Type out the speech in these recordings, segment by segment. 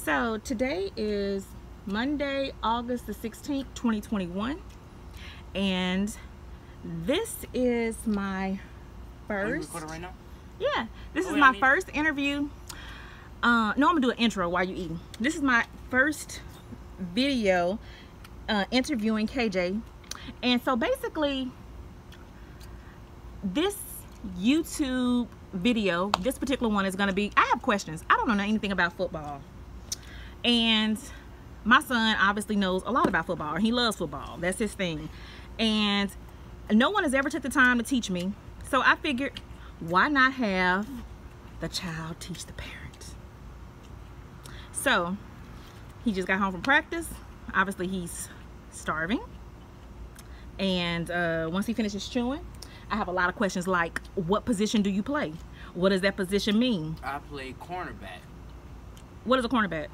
So today is Monday, August the 16th, 2021, and this is my first. Are you recording right now? Yeah, this is my first interview. No, I'm gonna do an intro while you eating. This is my first video interviewing KJ, and so basically, this YouTube video, this particular one is gonna be. I have questions. I don't know anything about football. And my son obviously knows a lot about football. He loves football. That's his thing. And no one has ever took the time to teach me. So I figured, why not have the child teach the parent? So he just got home from practice. Obviously he's starving. And once he finishes chewing, I have a lot of questions like, what position do you play? What does that position mean? I play cornerback. What is a cornerback?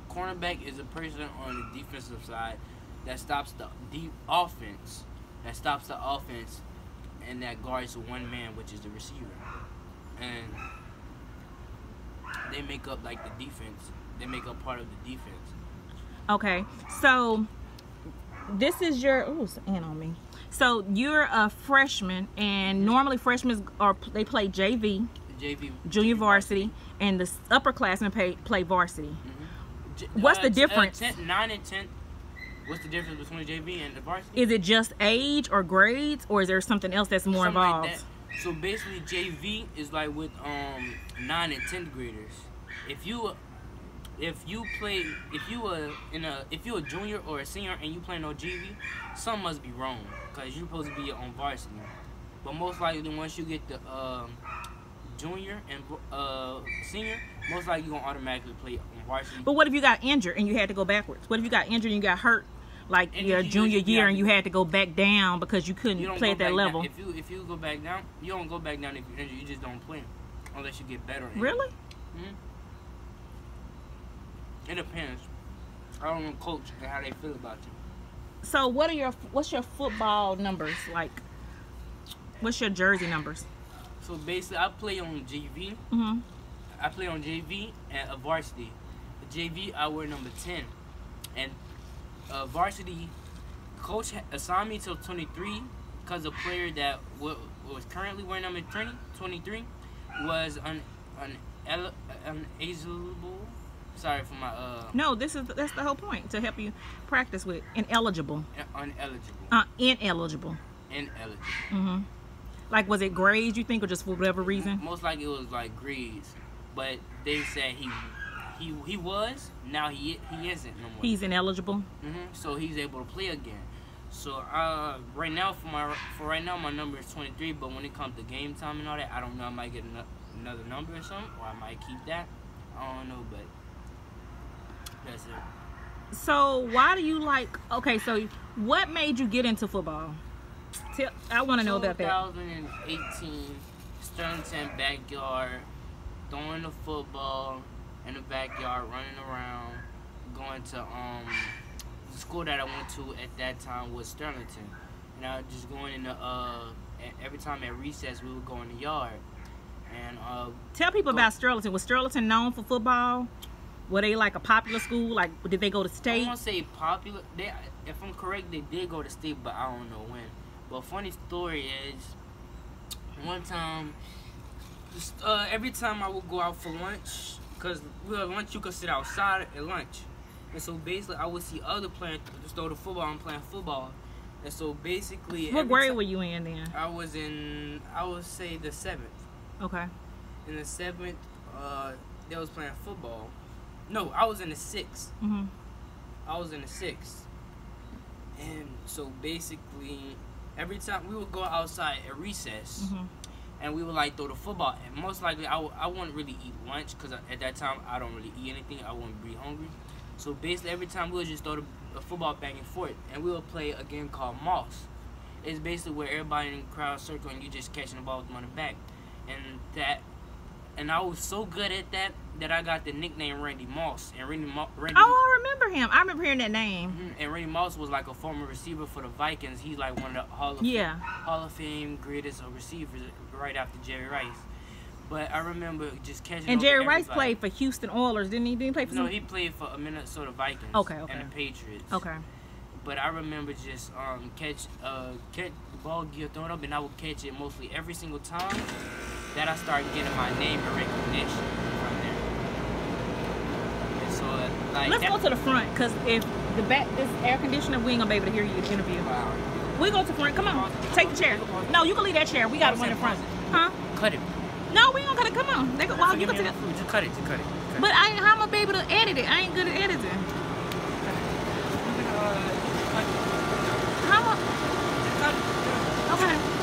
Cornerback is a person on the defensive side that stops the offense, and that guards one man, which is the receiver. And they make up like the defense. They make up part of the defense. Okay, so this is your. Oh, it's an ant on me. So you're a freshman, and normally freshmen they play JV, junior varsity, and the upperclassmen play varsity. What's the difference? 9 and 10. What's the difference between JV and the varsity? Is it just age or grades, or is there something else that's more involved? Like that. So basically, JV is like with 9 and 10th graders. If you a junior or a senior and you playing on JV, something must be wrong because you're supposed to be on varsity. But most likely, once you get the junior and senior, most likely you're gonna automatically play on varsity. But what if you got injured and you had to go backwards? What if you got injured and you got hurt like your junior year and you had to go back down because you couldn't play at that level? If you go back down, you don't go back down if you're injured. You just don't play unless you get better. Really? It depends. I don't know coach and how they feel about you. So what's your football numbers like? What's your jersey numbers? So basically, I play on JV. I play on JV and a varsity. The JV, I wear number 10, and varsity coach assigned me till 23 because the player that was currently wearing number 23 was uneligible. Sorry for my No, that's the whole point, to help you practice with ineligible. Ineligible. Like, was it grades, you think, or just for whatever reason? Most likely it was like grades, but they said he was. Now he isn't no more. He's ineligible. So he's able to play again. So right now my number is 23. But when it comes to game time and all that, I don't know. I might get another number or something, or I might keep that. I don't know, but that's it. So why do you like? Okay, so what made you get into football? I want to know about that. 2018, Sterlington backyard, throwing the football in the backyard, running around, going to the school that I went to at that time was Sterlington, and I was just going in the every time at recess we would go in the yard. And tell people about Sterlington. Was Sterlington known for football? Were they like a popular school? Like, did they go to state? I won't say popular. If I'm correct, they did go to state, but I don't know when. But funny story is, one time, every time I would go out for lunch, because lunch you could sit outside at lunch, and so basically I would see other players throw the football and playing football, and so basically. What grade were you in then? I was in, I would say the 7th. Okay. In the 7th, they was playing football. No, I was in the 6th. I was in the 6th, and so basically. Every time we would go outside at recess, and we would like throw the football. And most likely, I wouldn't really eat lunch because at that time I don't really eat anything. I wouldn't be hungry. So basically, every time we would just throw the football back and forth, and we would play a game called Moss. It's basically where everybody in the crowd circle and you just catching the ball with them on the back, and I was so good at that I got the nickname Randy Moss. And Randy oh, I remember him. I remember hearing that name. And Randy Moss was like a former receiver for the Vikings. He's like one of the Hall of Fame greatest receivers right after Jerry Rice. But I remember just catching. And Jerry Rice everybody. played for Houston Oilers, didn't he? Didn't he play for? No, he played for a Minnesota Vikings. Okay. And the Patriots. Okay. But I remember just catch the ball get thrown up, and I would catch it mostly every single time. That I started getting my name and recognition from there. And so like. Let's go to the front, cause if this air conditioner, we ain't gonna be able to hear you in the interview. Wow. We go to the front. Come on, take the chair. No, you can leave that chair. We got one in front. Huh? Cut it. No, we ain't gonna cut it. Come on. They go. Well, you can take it. Just cut it. Just cut it. But how am I gonna be able to edit it? I ain't good at editing. How? Okay.